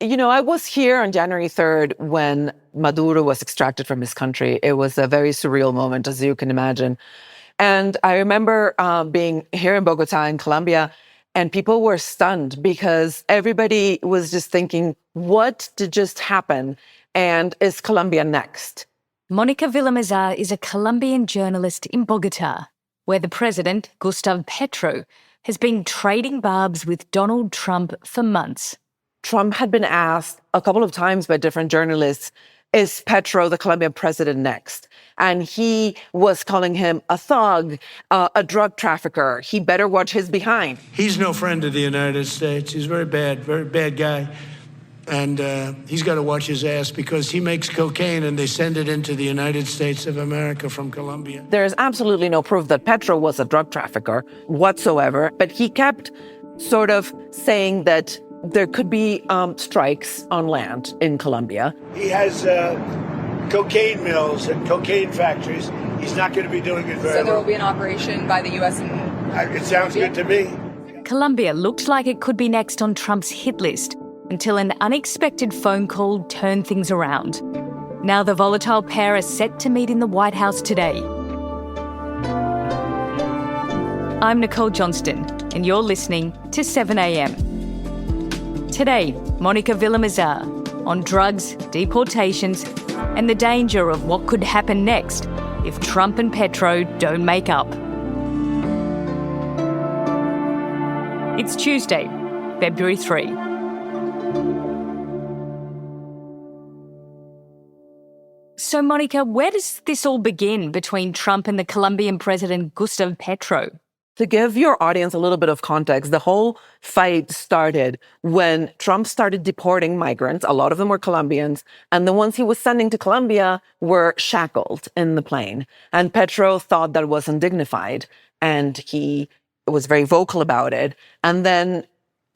I was here on January 3rd when Maduro was extracted from his country. It was a very surreal moment, as you can imagine. And I remember being here in Bogota, in Colombia, and people were stunned because everybody was just thinking, what did just happen? And is Colombia next? Monica Villamizar is a Colombian journalist in Bogota, where the president, Gustavo Petro, has been trading barbs with Donald Trump for months. Trump had been asked a couple of times by different journalists, is Petro, the Colombian president, next? And he was calling him a thug, a drug trafficker. He better watch his behind. He's no friend of the United States. He's very bad guy. And he's got to watch his ass because he makes cocaine and they send it into the United States of America from Colombia. There is absolutely no proof that Petro was a drug trafficker whatsoever, but he kept sort of saying that there could be strikes on land in Colombia. He has cocaine mills and cocaine factories. He's not going to be doing it very So there will long. be an operation by the U.S. and It sounds good to me. Colombia looked like it could be next on Trump's hit list until an unexpected phone call turned things around. Now the volatile pair are set to meet in the White House today. I'm Nicole Johnston, and you're listening to 7am. Today, Monica Villamizar on drugs, deportations, and the danger of what could happen next if Trump and Petro don't make up. It's Tuesday, February 3. So, Monica, where does this all begin between Trump and the Colombian president, Gustavo Petro? To give your audience a little bit of context, the whole fight started when Trump started deporting migrants. A lot of them were Colombians, and the ones he was sending to Colombia were shackled in the plane. And Petro thought that was undignified, and he was very vocal about it. And then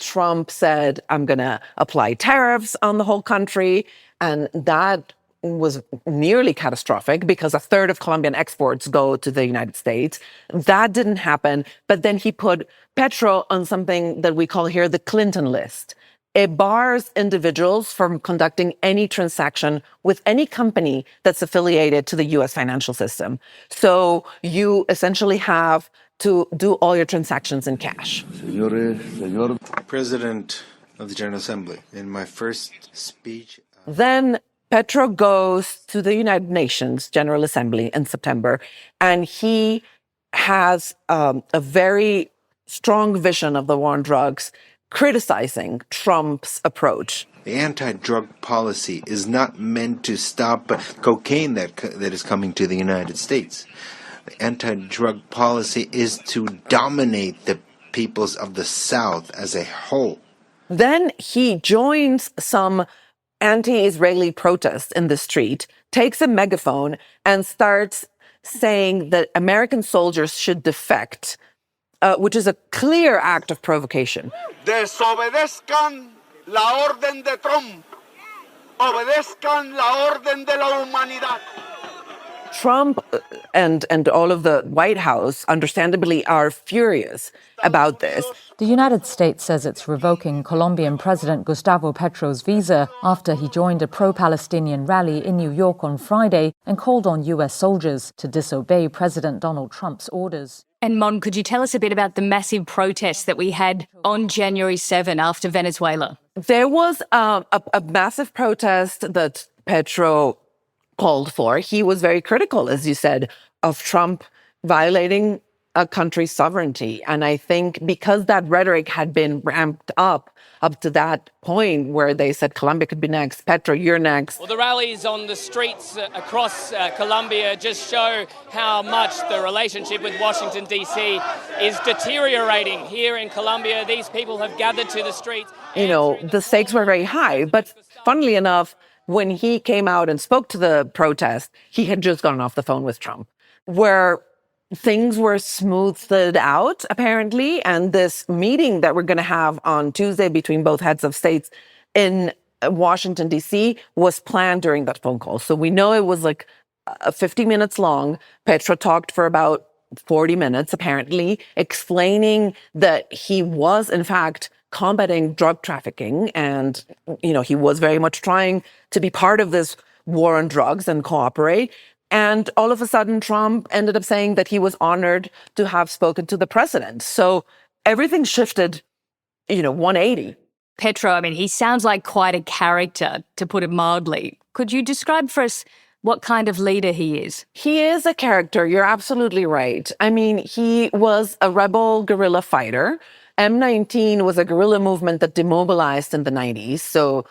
Trump said, I'm going to apply tariffs on the whole country, and that was nearly catastrophic because a third of Colombian exports go to the United States. That didn't happen. But then he put Petro on something that we call here the Clinton list. It bars individuals from conducting any transaction with any company that's affiliated to the U.S. financial system. So you essentially have to do all your transactions in cash. President of the General Assembly, in my first speech. Then Petro goes to the United Nations General Assembly in September, and he has a very strong vision of the war on drugs, criticizing Trump's approach. The anti-drug policy is not meant to stop cocaine that is coming to the United States. The anti-drug policy is to dominate the peoples of the South as a whole. Then he joins some anti-Israeli protests in the street, takes a megaphone, and starts saying that American soldiers should defect, which is a clear act of provocation. Desobedezcan la orden de Trump. Obedezcan la orden de la humanidad. Trump and all of the White House, understandably, are furious about this. The United States says it's revoking Colombian President Gustavo Petro's visa after he joined a pro-Palestinian rally in New York on Friday and called on U.S. soldiers to disobey President Donald Trump's orders. And Mon, could you tell us a bit about the massive protests that we had on January 7 after Venezuela? There was a massive protest that Petro called for. He was very critical, as you said, of Trump violating a country's sovereignty. And I think because that rhetoric had been ramped up to that point where they said Colombia could be next, Petro, you're next. Well, the rallies on the streets across Colombia just show how much the relationship with Washington, D.C. is deteriorating. Here in Colombia, these people have gathered to the streets. The stakes were very high. But funnily enough, when he came out and spoke to the protest, he had just gotten off the phone with Trump, where things were smoothed out, apparently. And this meeting that we're going to have on Tuesday between both heads of states in Washington, D.C. was planned during that phone call. So we know it was like 50 minutes long. Petro talked for about 40 minutes, apparently, explaining that he was, in fact, combating drug trafficking. And, he was very much trying to be part of this war on drugs and cooperate. And all of a sudden, Trump ended up saying that he was honored to have spoken to the president. So everything shifted, 180. Petro, he sounds like quite a character, to put it mildly. Could you describe for us what kind of leader he is? He is a character. You're absolutely right. He was a rebel guerrilla fighter. M19 was a guerrilla movement that demobilized in the 90s. So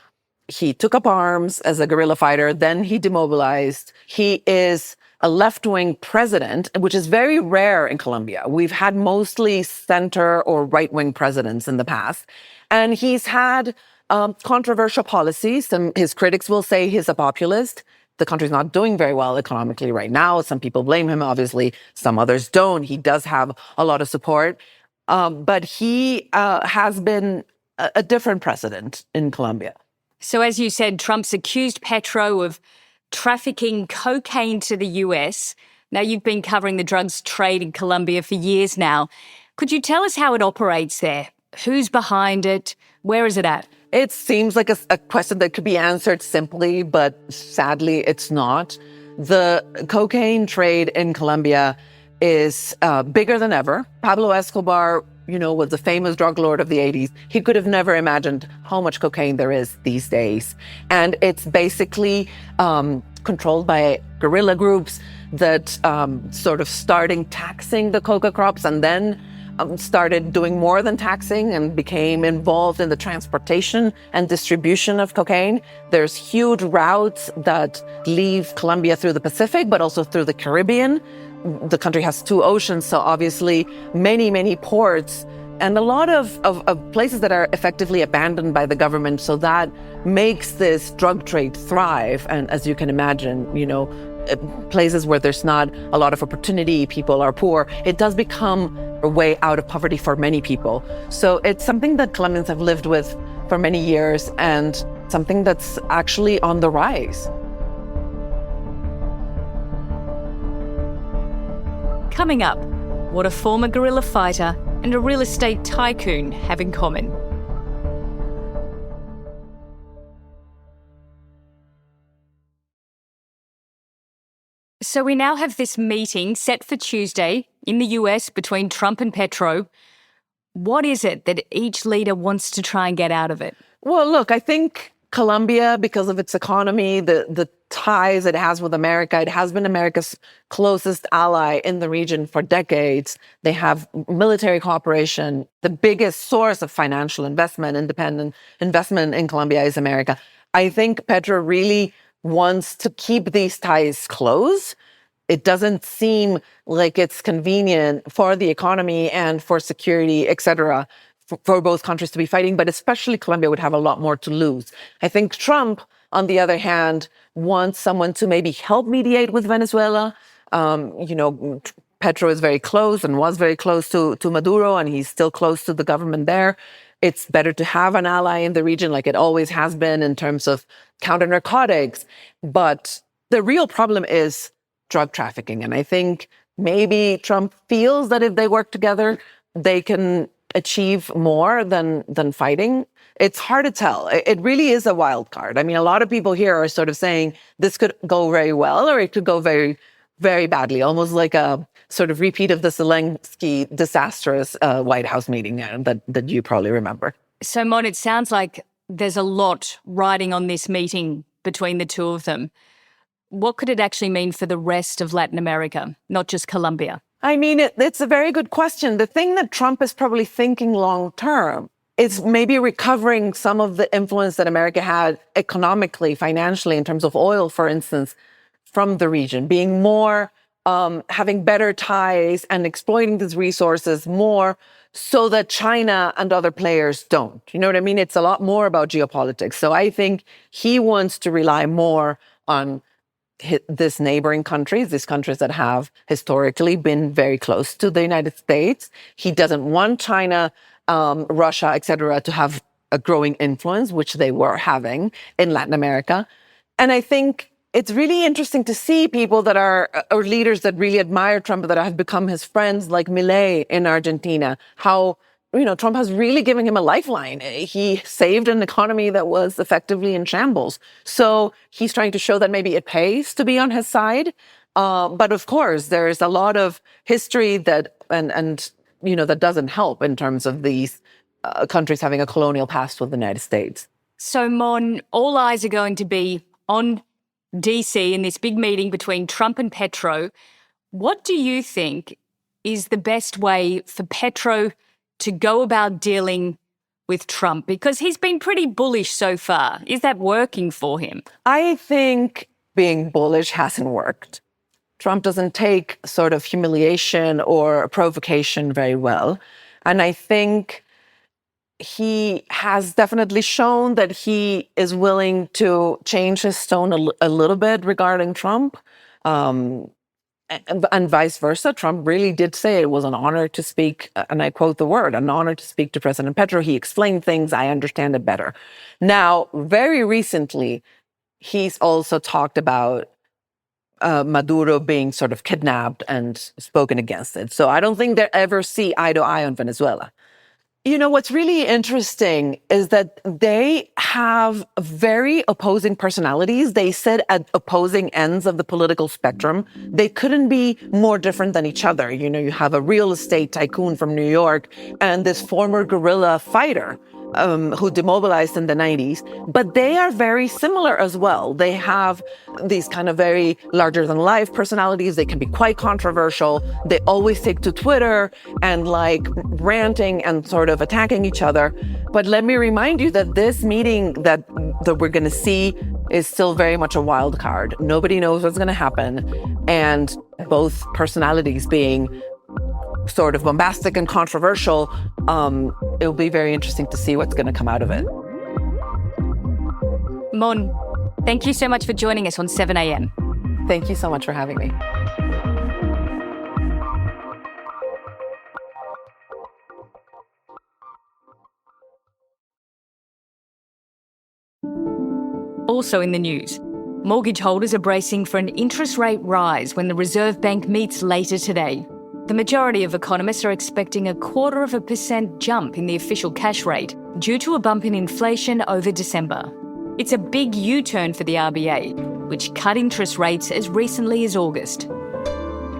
he took up arms as a guerrilla fighter, then he demobilized. He is a left-wing president, which is very rare in Colombia. We've had mostly center or right-wing presidents in the past. And he's had controversial policies. His critics will say he's a populist. The country's not doing very well economically right now. Some people blame him, obviously. Some others don't. He does have a lot of support. But he has been a different president in Colombia. So as you said, Trump's accused Petro of trafficking cocaine to the US. Now, you've been covering the drugs trade in Colombia for years now. Could you tell us how it operates there? Who's behind it? Where is it at? It seems like a question that could be answered simply, but sadly, it's not. The cocaine trade in Colombia is bigger than ever. Pablo Escobar, was the famous drug lord of the 80s. He could have never imagined how much cocaine there is these days. And it's basically controlled by guerrilla groups that sort of starting taxing the coca crops and then started doing more than taxing and became involved in the transportation and distribution of cocaine. There's huge routes that leave Colombia through the Pacific, but also through the Caribbean. The country has 2 oceans, so obviously many, many ports and a lot of places that are effectively abandoned by the government. So that makes this drug trade thrive. And as you can imagine, places where there's not a lot of opportunity, people are poor, it does become a way out of poverty for many people. So it's something that Colombians have lived with for many years and something that's actually on the rise. Coming up, what a former guerrilla fighter and a real estate tycoon have in common. So we now have this meeting set for Tuesday in the US between Trump and Petro. What is it that each leader wants to try and get out of it? Well, look, I think Colombia, because of its economy, the ties it has with America, it has been America's closest ally in the region for decades. They have military cooperation. The biggest source of financial investment, independent investment in Colombia is America. I think Petro really wants to keep these ties close. It doesn't seem like it's convenient for the economy and for security, et cetera, for both countries to be fighting, but especially Colombia would have a lot more to lose. I think Trump, on the other hand, wants someone to maybe help mediate with Venezuela. Petro is very close and was very close to Maduro, and he's still close to the government there. It's better to have an ally in the region like it always has been in terms of counter narcotics. But the real problem is drug trafficking. And I think maybe Trump feels that if they work together, they can achieve more than fighting. It's hard to tell. It really is a wild card. A lot of people here are sort of saying this could go very well or it could go very, very badly, almost like a sort of repeat of the Zelensky disastrous White House meeting that you probably remember. So, Mon, it sounds like there's a lot riding on this meeting between the two of them. What could it actually mean for the rest of Latin America, not just Colombia? It's a very good question. The thing that Trump is probably thinking long term is maybe recovering some of the influence that America had economically, financially, in terms of oil, for instance, from the region, being more, having better ties and exploiting these resources more so that China and other players don't. You know what I mean? It's a lot more about geopolitics. So I think he wants to rely more on these neighboring countries, these countries that have historically been very close to the United States. He doesn't want China, Russia, et cetera, to have a growing influence, which they were having in Latin America. And I think it's really interesting to see people that are, or leaders that really admire Trump, that have become his friends, like Milei in Argentina, how Trump has really given him a lifeline. He saved an economy that was effectively in shambles. So he's trying to show that maybe it pays to be on his side. But of course, there's a lot of history that that doesn't help in terms of these countries having a colonial past with the United States. So, Mon, all eyes are going to be on DC in this big meeting between Trump and Petro. What do you think is the best way for Petro to go about dealing with Trump? Because he's been pretty bullish so far. Is that working for him? I think being bullish hasn't worked. Trump doesn't take sort of humiliation or provocation very well. And I think he has definitely shown that he is willing to change his tone a little bit regarding Trump. And vice versa. Trump really did say it was an honor to speak, and I quote the word, an honor to speak to President Petro. He explained things, I understand it better. Now, very recently, he's also talked about Maduro being sort of kidnapped and spoken against it. So I don't think they ever see eye to eye on Venezuela. What's really interesting is that they have very opposing personalities. They sit at opposing ends of the political spectrum. They couldn't be more different than each other. You have a real estate tycoon from New York and this former guerrilla fighter who demobilized in the 90s. But they are very similar as well. They have these kind of very larger-than-life personalities. They can be quite controversial. They always take to Twitter and ranting and sort of attacking each other. But let me remind you that this meeting that we're going to see is still very much a wild card. Nobody knows what's going to happen. And both personalities being sort of bombastic and controversial, it'll be very interesting to see what's going to come out of it. Mon, thank you so much for joining us on 7am. Thank you so much for having me. Also in the news, mortgage holders are bracing for an interest rate rise when the Reserve Bank meets later today. The majority of economists are expecting a 0.25% jump in the official cash rate due to a bump in inflation over December. It's a big U-turn for the RBA, which cut interest rates as recently as August.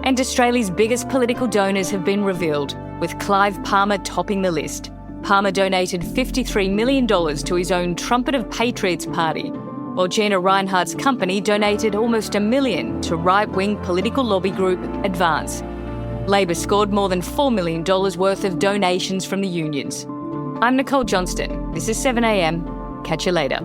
And Australia's biggest political donors have been revealed, with Clive Palmer topping the list. Palmer donated $53 million to his own Trumpet of Patriots party, while Gina Rinehart's company donated almost $1 million to right-wing political lobby group Advance. Labor scored more than $4 million worth of donations from the unions. I'm Nicole Johnston. This is 7am. Catch you later.